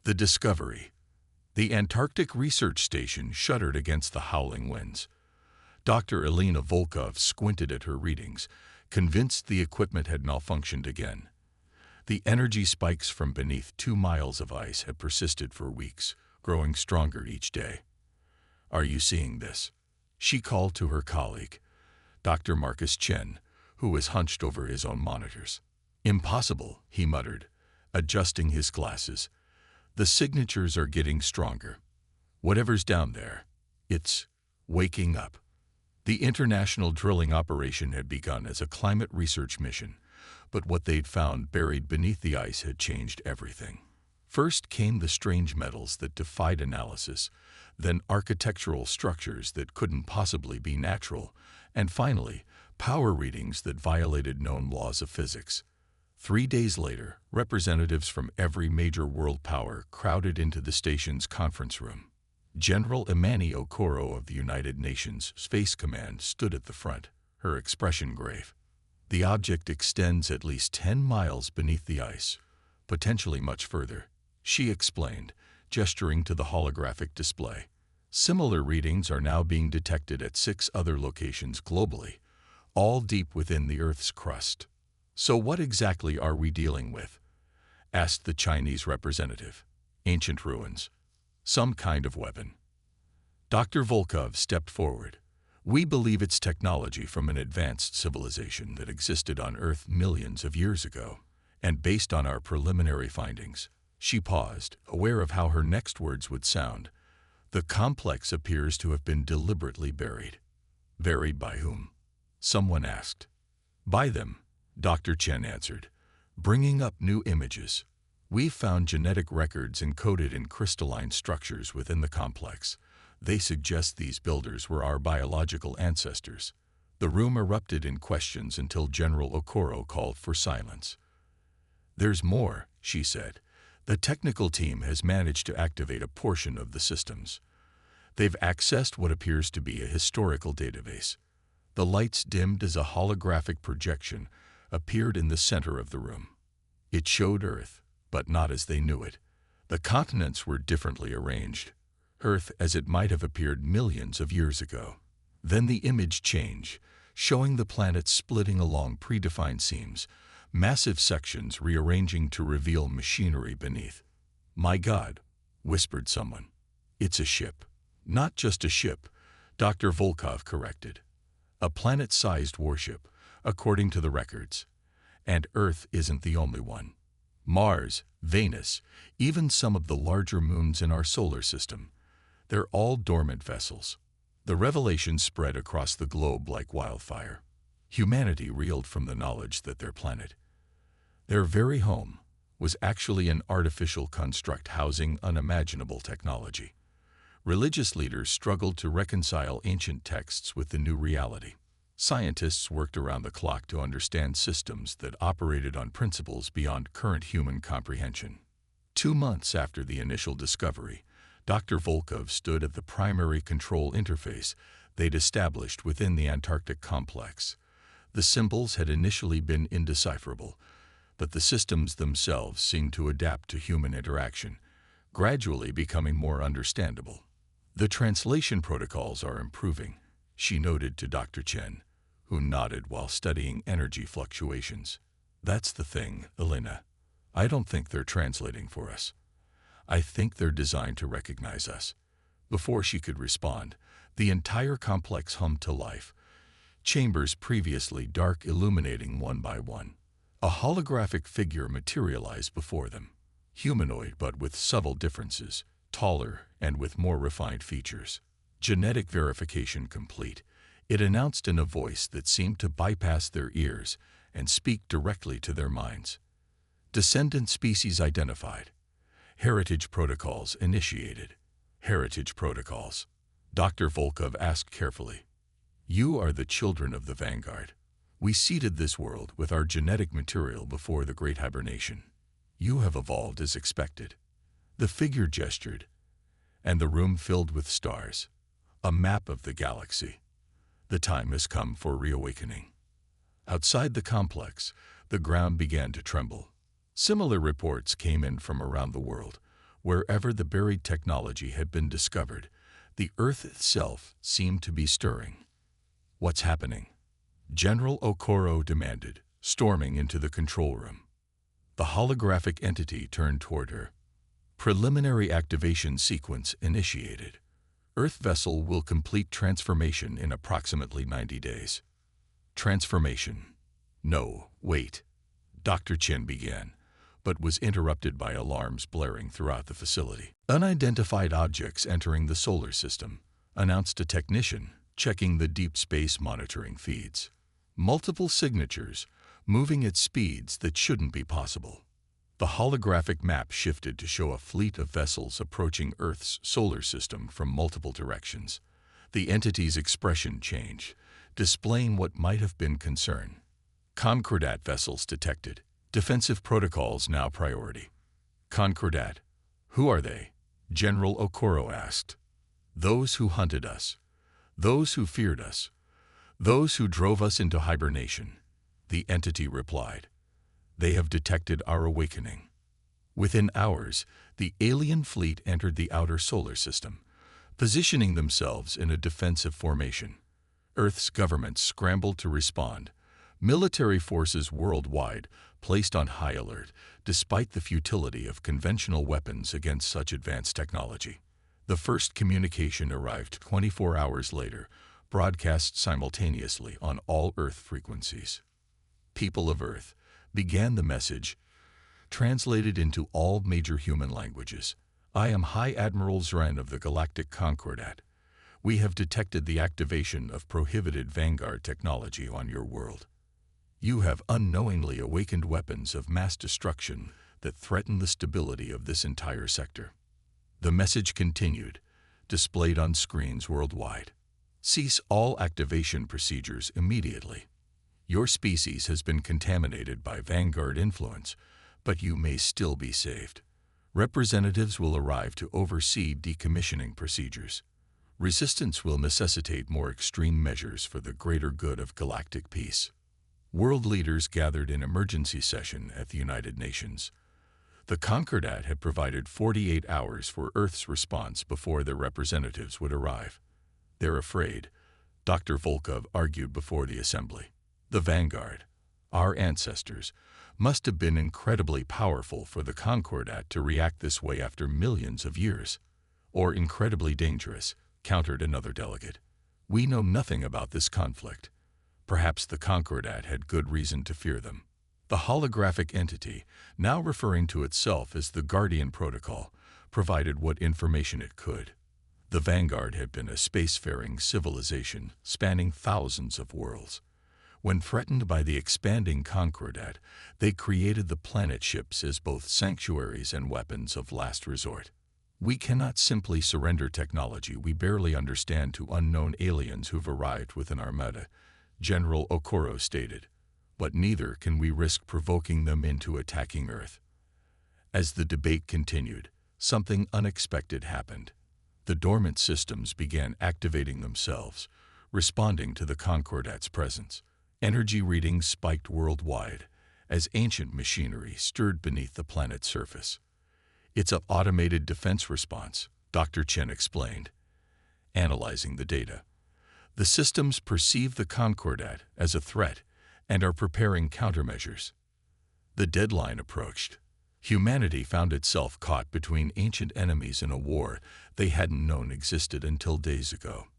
The discovery. The Antarctic Research Station shuddered against the howling winds. Dr. Elena Volkov squinted at her readings, convinced the equipment had malfunctioned again. The energy spikes from beneath 2 miles of ice had persisted for weeks, growing stronger each day. "Are you seeing this?" she called to her colleague, Dr. Marcus Chen, who was hunched over his own monitors. "Impossible," he muttered, adjusting his glasses. "The signatures are getting stronger. Whatever's down there, it's waking up." The international drilling operation had begun as a climate research mission, but what they'd found buried beneath the ice had changed everything. First came the strange metals that defied analysis, then architectural structures that couldn't possibly be natural, and finally, power readings that violated known laws of physics. 3 days later, representatives from every major world power crowded into the station's conference room. General Imani Okoro of the United Nations Space Command stood at the front, her expression grave. "The object extends at least 10 miles beneath the ice, potentially much further," she explained, gesturing to the holographic display. "Similar readings are now being detected at 6 other locations globally, all deep within the Earth's crust." "So what exactly are we dealing with?" asked the Chinese representative. "Ancient ruins. Some kind of weapon." Dr. Volkov stepped forward. "We believe it's technology from an advanced civilization that existed on Earth millions of years ago, and based on our preliminary findings." She paused, aware of how her next words would sound. "The complex appears to have been deliberately buried." "Buried by whom?" someone asked. "By them," Dr. Chen answered, bringing up new images. "We've found genetic records encoded in crystalline structures within the complex. They suggest these builders were our biological ancestors." The room erupted in questions until General Okoro called for silence. "There's more," she said. "The technical team has managed to activate a portion of the systems. They've accessed what appears to be a historical database." The lights dimmed as a holographic projection appeared in the center of the room. It showed Earth, but not as they knew it. The continents were differently arranged. Earth as it might have appeared millions of years ago. Then the image changed, showing the planet splitting along predefined seams, massive sections rearranging to reveal machinery beneath. "My God," whispered someone. "It's a ship." "Not just a ship," Dr. Volkov corrected. "A planet-sized warship, according to the records. And Earth isn't the only one. Mars, Venus, even some of the larger moons in our solar system. They're all dormant vessels." The revelation spread across the globe like wildfire. Humanity reeled from the knowledge that their planet, their very home, was actually an artificial construct housing unimaginable technology. Religious leaders struggled to reconcile ancient texts with the new reality. Scientists worked around the clock to understand systems that operated on principles beyond current human comprehension. 2 months after the initial discovery, Dr. Volkov stood at the primary control interface they'd established within the Antarctic complex. The symbols had initially been indecipherable, but the systems themselves seemed to adapt to human interaction, gradually becoming more understandable. "The translation protocols are improving," she noted to Dr. Chen, who nodded while studying energy fluctuations. "That's the thing, Elena. I don't think they're translating for us. I think they're designed to recognize us." Before she could respond, the entire complex hummed to life, chambers previously dark illuminating one by one. A holographic figure materialized before them, humanoid but with subtle differences, taller and with more refined features. "Genetic verification complete," it announced in a voice that seemed to bypass their ears and speak directly to their minds. "Descendant species identified. Heritage protocols initiated." "Heritage protocols?" Dr. Volkov asked carefully. "You are the children of the vanguard. We seeded this world with our genetic material before the Great Hibernation. You have evolved as expected." The figure gestured, and the room filled with stars, a map of the galaxy. "The time has come for reawakening." Outside the complex, the ground began to tremble. Similar reports came in from around the world, Wherever the buried technology had been discovered, the Earth itself seemed to be stirring. "What's happening?" General Okoro demanded, storming into the control room. The holographic entity turned toward her. "Preliminary activation sequence initiated. Earth vessel will complete transformation in approximately 90 days. Transformation. No, wait. Dr. Chen began, but was interrupted by alarms blaring throughout the facility. "Unidentified objects entering the solar system," announced a technician, checking the deep space monitoring feeds. "Multiple signatures, moving at speeds that shouldn't be possible." The holographic map shifted to show a fleet of vessels approaching Earth's solar system from multiple directions. The entity's expression changed, displaying what might have been concern. "Concordat vessels detected. Defensive protocols now priority." "Concordat? Who are they?" General Okoro asked. "Those who hunted us. Those who feared us. Those who drove us into hibernation," the entity replied. "They have detected our awakening." Within hours, the alien fleet entered the outer solar system, positioning themselves in a defensive formation. Earth's government scrambled to respond. Military forces worldwide placed on high alert, despite the futility of conventional weapons against such advanced technology. The first communication arrived 24 hours later, broadcast simultaneously on all Earth frequencies. "People of Earth," began the message, translated into all major human languages. "I am High Admiral Zren of the Galactic Concordat. We have detected the activation of prohibited vanguard technology on your world. You have unknowingly awakened weapons of mass destruction that threaten the stability of this entire sector." The message continued, displayed on screens worldwide. "Cease all activation procedures immediately. Your species has been contaminated by vanguard influence, but you may still be saved. Representatives will arrive to oversee decommissioning procedures. Resistance will necessitate more extreme measures for the greater good of galactic peace." World leaders gathered in emergency session at the United Nations. The Concordat had provided 48 hours for Earth's response before their representatives would arrive. "They're afraid," Dr. Volkov argued before the assembly. "The vanguard, our ancestors, must have been incredibly powerful for the Concordat to react this way after millions of years. Or incredibly dangerous," countered another delegate. "We know nothing about this conflict. Perhaps the Concordat had good reason to fear them." The holographic entity, now referring to itself as the Guardian Protocol, provided what information it could. The Vanguard had been a spacefaring civilization spanning thousands of worlds. When threatened by the expanding Concordat, they created the planet ships as both sanctuaries and weapons of last resort. "We cannot simply surrender technology we barely understand to unknown aliens who've arrived with an armada," General Okoro stated. "But neither can we risk provoking them into attacking Earth." As the debate continued, something unexpected happened. The dormant systems began activating themselves, responding to the Concordat's presence. Energy readings spiked worldwide as ancient machinery stirred beneath the planet's surface. "It's an automated defense response," Dr. Chen explained, analyzing the data. "The systems perceive the Concordat as a threat and are preparing countermeasures." The deadline approached. Humanity found itself caught between ancient enemies in a war they hadn't known existed until days ago.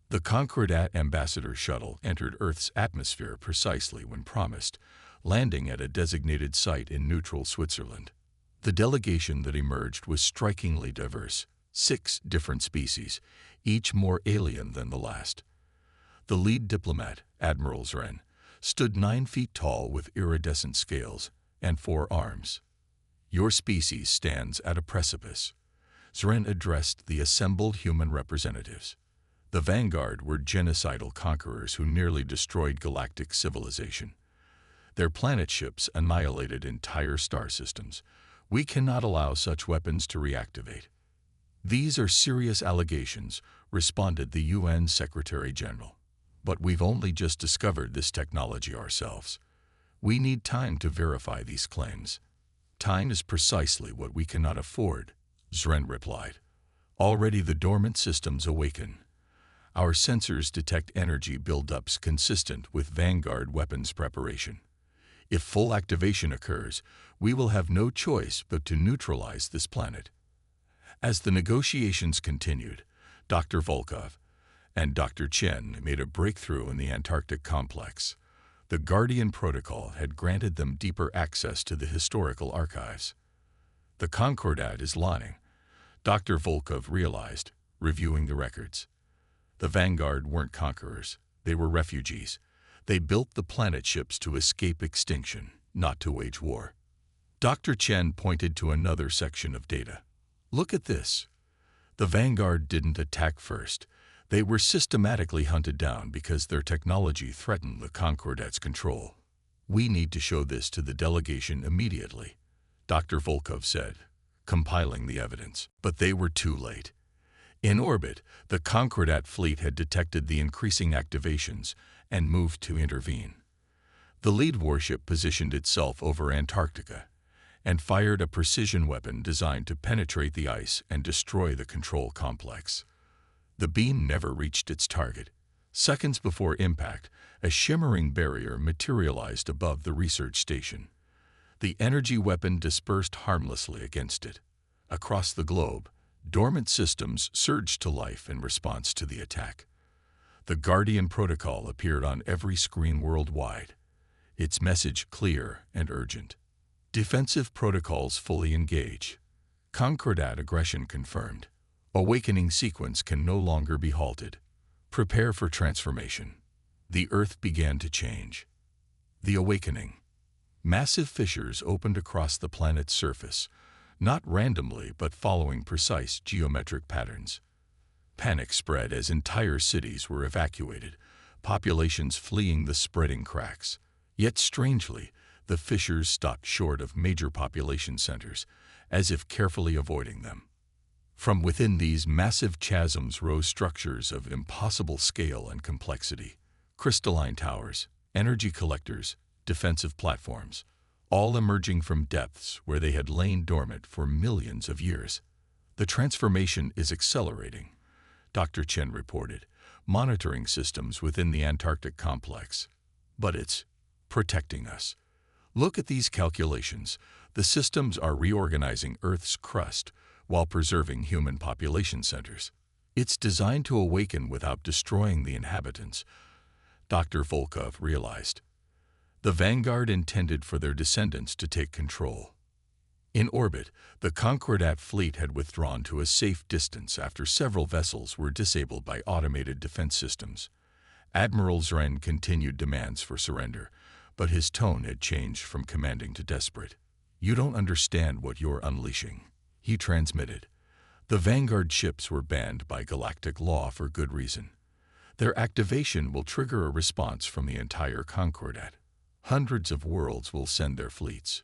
The Concordat Ambassador shuttle entered Earth's atmosphere precisely when promised, landing at a designated site in neutral Switzerland. The delegation that emerged was strikingly diverse, 6 different species, each more alien than the last. The lead diplomat, Admiral Zren, stood 9 feet tall with iridescent scales and 4 arms. "Your species stands at a precipice," Zren addressed the assembled human representatives. The Vanguard were genocidal conquerors who nearly destroyed galactic civilization. Their planet ships annihilated entire star systems. We cannot allow such weapons to reactivate. "These are serious allegations," responded the UN Secretary General. "But we've only just discovered this technology ourselves. We need time to verify these claims." "Time is precisely what we cannot afford," Zren replied. Already the dormant systems awaken. Our sensors detect energy buildups consistent with Vanguard weapons preparation. If full activation occurs, we will have no choice but to neutralize this planet. As the negotiations continued, Dr. Volkov and Dr. Chen made a breakthrough in the Antarctic complex. The Guardian Protocol had granted them deeper access to the historical archives. The Concordat is lying, Dr. Volkov realized, reviewing the records. The Vanguard weren't conquerors, they were refugees. They built the planet ships to escape extinction, not to wage war. Dr. Chen pointed to another section of data. Look at this. The Vanguard didn't attack first. They were systematically hunted down because their technology threatened the Concordat's control. We need to show this to the delegation immediately, Dr. Volkov said, compiling the evidence. But they were too late. In orbit, the Concordat fleet had detected the increasing activations and moved to intervene. The lead warship positioned itself over Antarctica and fired a precision weapon designed to penetrate the ice and destroy the control complex. The beam never reached its target. Seconds before impact, a shimmering barrier materialized above the research station. The energy weapon dispersed harmlessly against it. Across the globe, dormant systems surged to life in response to the attack. The Guardian Protocol appeared on every screen worldwide, its message clear and urgent. Defensive protocols fully engage. Concordat aggression confirmed. Awakening sequence can no longer be halted. Prepare for transformation. The Earth began to change. The awakening. Massive fissures opened across the planet's surface, not randomly but following precise geometric patterns. Panic spread as entire cities were evacuated, populations fleeing the spreading cracks. Yet strangely, the fissures stopped short of major population centers, as if carefully avoiding them. From within these massive chasms rose structures of impossible scale and complexity. Crystalline towers, energy collectors, defensive platforms, all emerging from depths where they had lain dormant for millions of years. The transformation is accelerating, Dr. Chen reported, monitoring systems within the Antarctic complex. But it's protecting us. Look at these calculations. The systems are reorganizing Earth's crust while preserving human population centers. It's designed to awaken without destroying the inhabitants, Dr. Volkov realized. The Vanguard intended for their descendants to take control. In orbit, the Concordat fleet had withdrawn to a safe distance after several vessels were disabled by automated defense systems. Admiral Zren continued demands for surrender, but his tone had changed from commanding to desperate. "You don't understand what you're unleashing," he transmitted. The Vanguard ships were banned by galactic law for good reason. Their activation will trigger a response from the entire Concordat. Hundreds of worlds will send their fleets.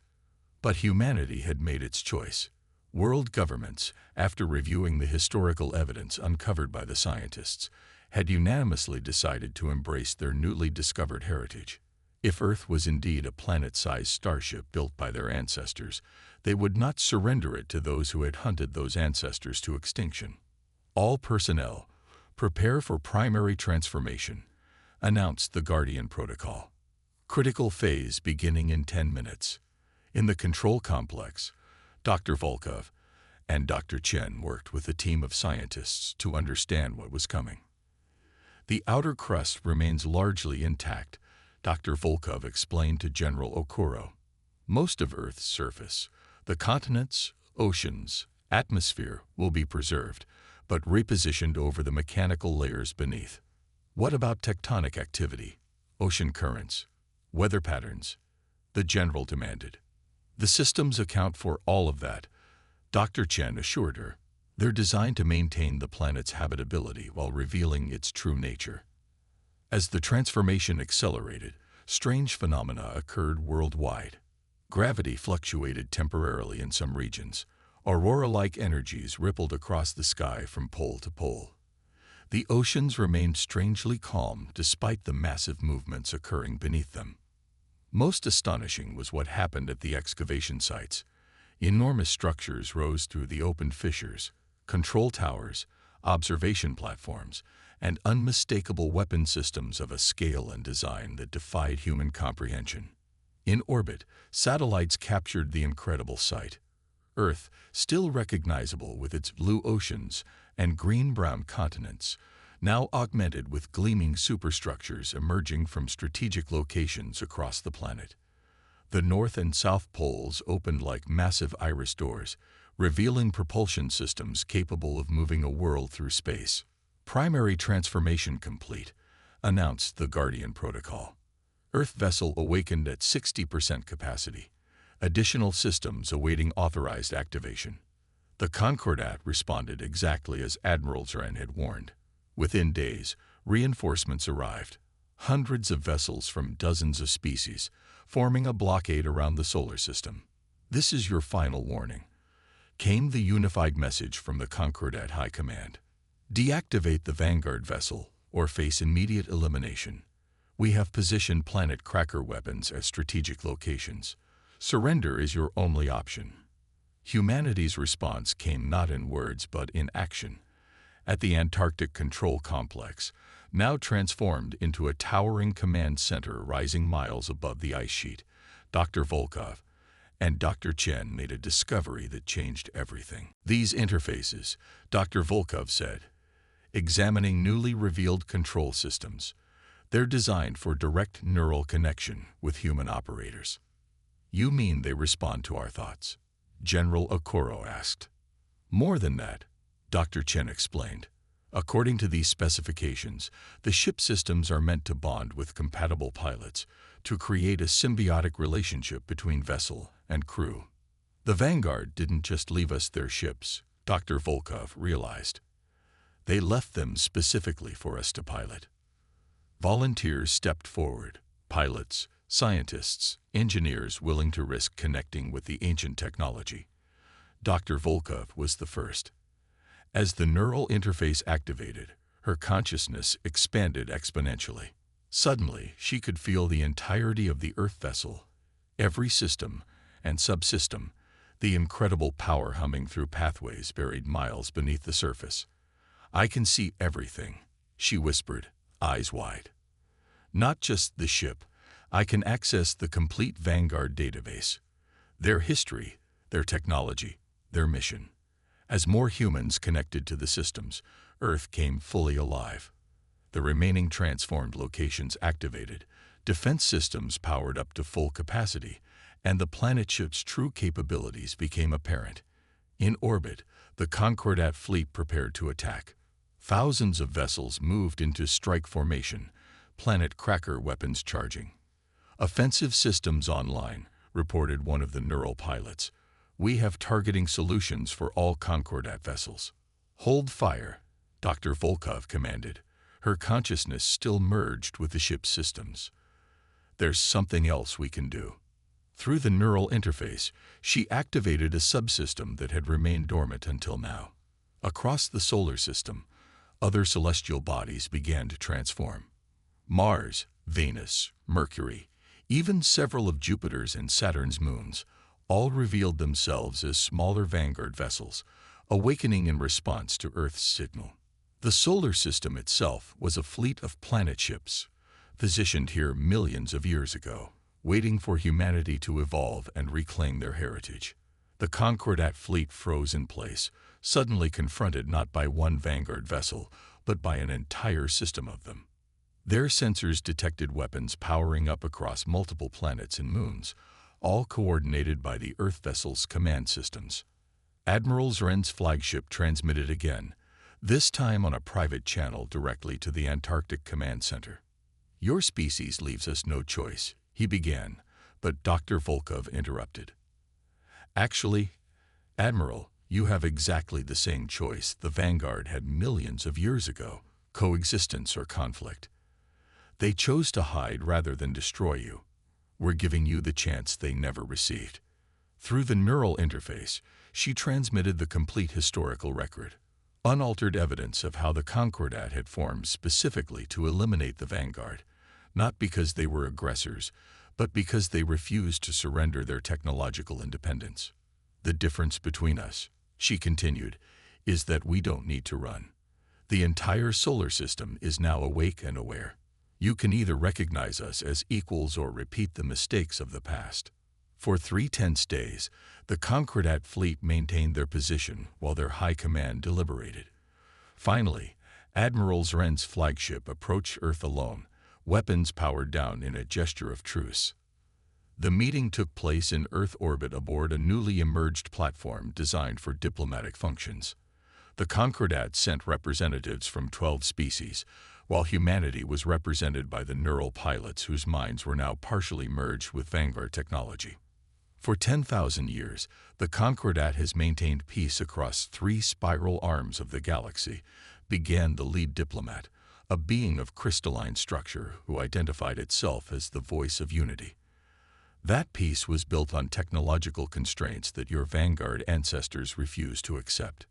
But humanity had made its choice. World governments, after reviewing the historical evidence uncovered by the scientists, had unanimously decided to embrace their newly discovered heritage. If Earth was indeed a planet-sized starship built by their ancestors, they would not surrender it to those who had hunted those ancestors to extinction. All personnel, prepare for primary transformation, announced the Guardian Protocol. Critical phase beginning in 10 minutes. In the control complex, Dr. Volkov and Dr. Chen worked with a team of scientists to understand what was coming. The outer crust remains largely intact, Dr. Volkov explained to General Okuro. Most of Earth's surface, the continents, oceans, atmosphere will be preserved, but repositioned over the mechanical layers beneath. What about tectonic activity, ocean currents, weather patterns? The general demanded. The systems account for all of that, Dr. Chen assured her. They're designed to maintain the planet's habitability while revealing its true nature. As the transformation accelerated, strange phenomena occurred worldwide. Gravity fluctuated temporarily in some regions. Aurora-like energies rippled across the sky from pole to pole. The oceans remained strangely calm despite the massive movements occurring beneath them. Most astonishing was what happened at the excavation sites. Enormous structures rose through the opened fissures, control towers, observation platforms, and unmistakable weapon systems of a scale and design that defied human comprehension. In orbit, satellites captured the incredible sight. Earth, still recognizable with its blue oceans and green-brown continents, now augmented with gleaming superstructures emerging from strategic locations across the planet. The North and South poles opened like massive iris doors, revealing propulsion systems capable of moving a world through space. Primary transformation complete, announced the Guardian Protocol. Earth vessel awakened at 60% capacity. Additional systems awaiting authorized activation. The Concordat responded exactly as Admiral Zren had warned. Within days, reinforcements arrived. Hundreds of vessels from dozens of species, forming a blockade around the solar system. "This is your final warning," came the unified message from the Concordat High Command. "Deactivate the Vanguard vessel or face immediate elimination. We have positioned planet cracker weapons at strategic locations. Surrender is your only option." Humanity's response came not in words but in action. At the Antarctic Control Complex, now transformed into a towering command center rising miles above the ice sheet, Dr. Volkov and Dr. Chen made a discovery that changed everything. "These interfaces," Dr. Volkov said, examining newly revealed control systems, "they're designed for direct neural connection with human operators." "You mean they respond to our thoughts?" General Okoro asked. "More than that," Dr. Chen explained. "According to these specifications, the ship systems are meant to bond with compatible pilots to create a symbiotic relationship between vessel and crew." "The Vanguard didn't just leave us their ships," Dr. Volkov realized. "They left them specifically for us to pilot." Volunteers stepped forward, pilots, scientists, engineers willing to risk connecting with the ancient technology. Dr. Volkov was the first. As the neural interface activated, her consciousness expanded exponentially. Suddenly, she could feel the entirety of the Earth vessel, every system and subsystem, the incredible power humming through pathways buried miles beneath the surface. "I can see everything," she whispered, eyes wide. "Not just the ship. I can access the complete Vanguard database. Their history, their technology, their mission." As more humans connected to the systems, Earth came fully alive. The remaining transformed locations activated, defense systems powered up to full capacity, and the planet ship's true capabilities became apparent. In orbit, the Concordat fleet prepared to attack. Thousands of vessels moved into strike formation, planet cracker weapons charging. "Offensive systems online," reported one of the neural pilots. "We have targeting solutions for all Concordat vessels." "Hold fire," Dr. Volkov commanded, her consciousness still merged with the ship's systems. "There's something else we can do." Through the neural interface, she activated a subsystem that had remained dormant until now. Across the solar system, other celestial bodies began to transform. Mars, Venus, Mercury, even several of Jupiter's and Saturn's moons, all revealed themselves as smaller Vanguard vessels, awakening in response to Earth's signal. The solar system itself was a fleet of planet ships, positioned here millions of years ago, waiting for humanity to evolve and reclaim their heritage. The Concordat fleet froze in place, suddenly confronted not by one Vanguard vessel, but by an entire system of them. Their sensors detected weapons powering up across multiple planets and moons, all coordinated by the Earth vessel's command systems. Admiral Zren's flagship transmitted again, this time on a private channel directly to the Antarctic Command Center. "Your species leaves us no choice," he began, but Dr. Volkov interrupted. "Actually, Admiral, you have exactly the same choice the Vanguard had millions of years ago, coexistence or conflict. They chose to hide rather than destroy you. We're giving you the chance they never received." Through the neural interface, she transmitted the complete historical record, unaltered evidence of how the Concordat had formed specifically to eliminate the Vanguard, not because they were aggressors, but because they refused to surrender their technological independence. The difference between us, she continued, is that we don't need to run. The entire solar system is now awake and aware. You can either recognize us as equals or repeat the mistakes of the past. For 3 tense days, the Concordat fleet maintained their position while their high command deliberated. Finally, Admiral Zren's flagship approached Earth alone, weapons powered down in a gesture of truce. The meeting took place in Earth orbit aboard a newly emerged platform designed for diplomatic functions. The Concordat sent representatives from 12 species, while humanity was represented by the neural pilots whose minds were now partially merged with Vanguard technology. For 10,000 years, the Concordat has maintained peace across 3 spiral arms of the galaxy, began the lead diplomat, a being of crystalline structure who identified itself as the voice of unity. That peace was built on technological constraints that your Vanguard ancestors refused to accept.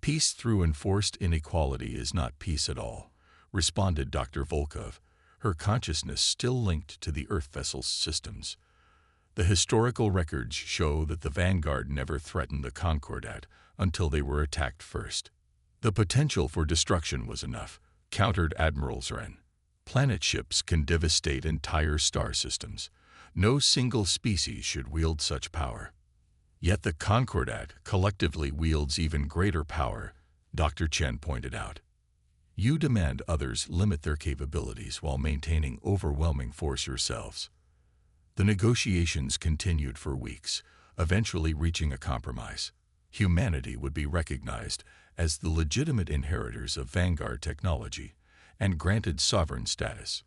Peace through enforced inequality is not peace at all, responded Dr. Volkov, her consciousness still linked to the Earth vessel's systems. The historical records show that the Vanguard never threatened the Concordat until they were attacked first. The potential for destruction was enough, countered Admiral Zren. Planet ships can devastate entire star systems. No single species should wield such power. Yet the Concordat collectively wields even greater power, Dr. Chen pointed out. You demand others limit their capabilities while maintaining overwhelming force yourselves. The negotiations continued for weeks, eventually reaching a compromise. Humanity would be recognized as the legitimate inheritors of Vanguard technology and granted sovereign status.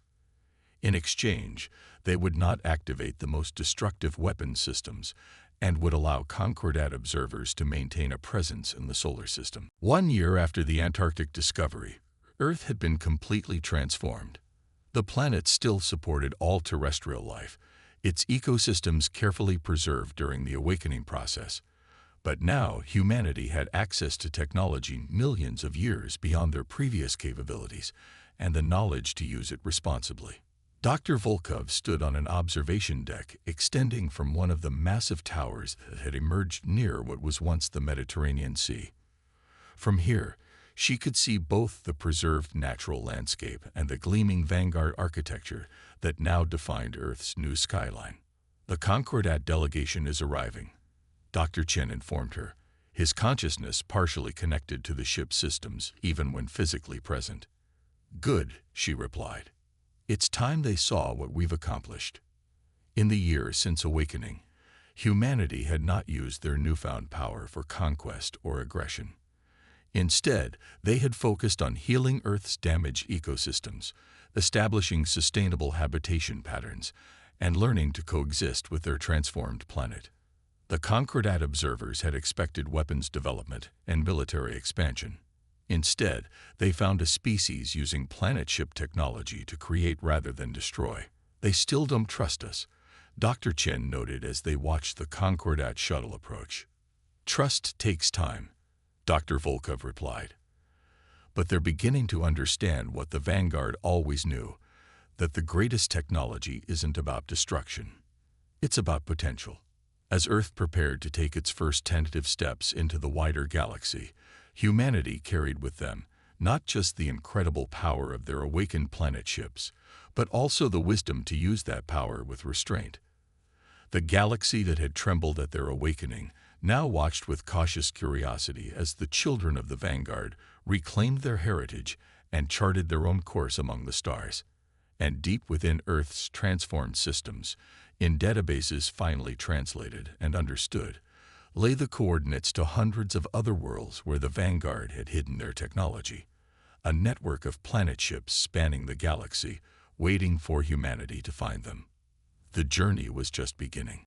In exchange, they would not activate the most destructive weapon systems and would allow Concordat observers to maintain a presence in the solar system. 1 year after the Antarctic discovery, Earth had been completely transformed. The planet still supported all terrestrial life, its ecosystems carefully preserved during the awakening process. But now humanity had access to technology millions of years beyond their previous capabilities and the knowledge to use it responsibly. Dr. Volkov stood on an observation deck extending from one of the massive towers that had emerged near what was once the Mediterranean Sea. From here, she could see both the preserved natural landscape and the gleaming Vanguard architecture that now defined Earth's new skyline. The Concordat delegation is arriving, Dr. Chen informed her, his consciousness partially connected to the ship's systems even when physically present. Good, she replied. It's time they saw what we've accomplished. In the years since awakening, humanity had not used their newfound power for conquest or aggression. Instead, they had focused on healing Earth's damaged ecosystems, establishing sustainable habitation patterns, and learning to coexist with their transformed planet. The Concordat observers had expected weapons development and military expansion. Instead, they found a species using planet ship technology to create rather than destroy. They still don't trust us, Dr. Chen noted as they watched the Concordat shuttle approach. Trust takes time, Dr. Volkov replied. But they're beginning to understand what the Vanguard always knew, that the greatest technology isn't about destruction. It's about potential. As Earth prepared to take its first tentative steps into the wider galaxy, humanity carried with them not just the incredible power of their awakened planet ships, but also the wisdom to use that power with restraint. The galaxy that had trembled at their awakening now watched with cautious curiosity as the children of the Vanguard reclaimed their heritage and charted their own course among the stars. And deep within Earth's transformed systems, in databases finally translated and understood, lay the coordinates to hundreds of other worlds where the Vanguard had hidden their technology, a network of planet ships spanning the galaxy, waiting for humanity to find them. The journey was just beginning.